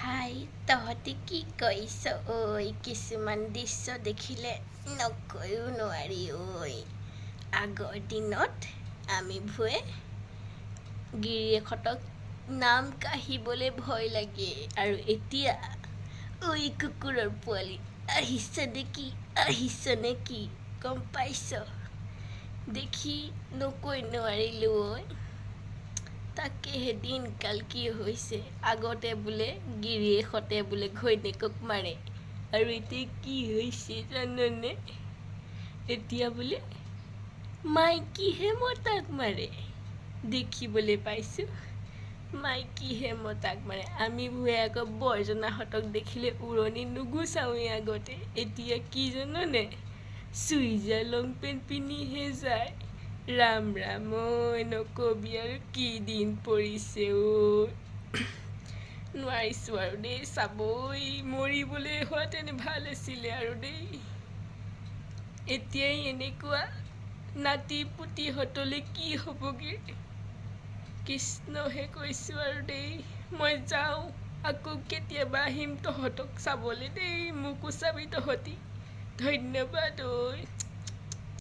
হাই তহঁতি কি কৰিছ ঐ কিছুমান দৃশ্য দেখিলে নকৈও নোৱাৰি ঐ আগৰ দিনত আমিবোৰে গিৰিয়েকহঁতক নাম কাঢ়িবলৈ ভয় লাগে আৰু এতিয়া ঐ কুকুৰৰ পোৱালি আহিছ নেকি গম পাইছ দেখি নকৈ নোৱাৰিলোঁ ঐ তাকেহে দিনকাল কি হৈছে আগতে বোলে গিৰিয়েকহঁতে বোলে ঘৈণীয়েকক মাৰে আৰু এতিয়া কি হৈছে জাননে এতিয়া বোলে মাইকীহে মতাক মাৰে দেখিবলৈ পাইছোঁ মাইকীহে মতাক মাৰে আমিবোৰে আকৌ বৰজনাহঁতক দেখিলে উৰণি নুগুচাওঁৱেই আগতে এতিয়া কি জাননে চুইজাৰ লং পেণ্ট পিন্ধিহে যায় ৰাম ৰাম ঐ নকবি আৰু কি দিন পৰিছে ঐ নোৱাৰিছোঁ আৰু দেই চাবই মৰিবলৈ হোৱাতেনে ভাল আছিলে আৰু দেই এতিয়াই এনেকুৱা নাতি পুতিহঁতলৈ কি হ'বগৈ কৃষ্ণহে কৈছোঁ আৰু দেই মই যাওঁ আকৌ কেতিয়াবা আহিম তহঁতক চাবলৈ দেই মোকো চাবি তহঁতি ধন্যবাদ ঐ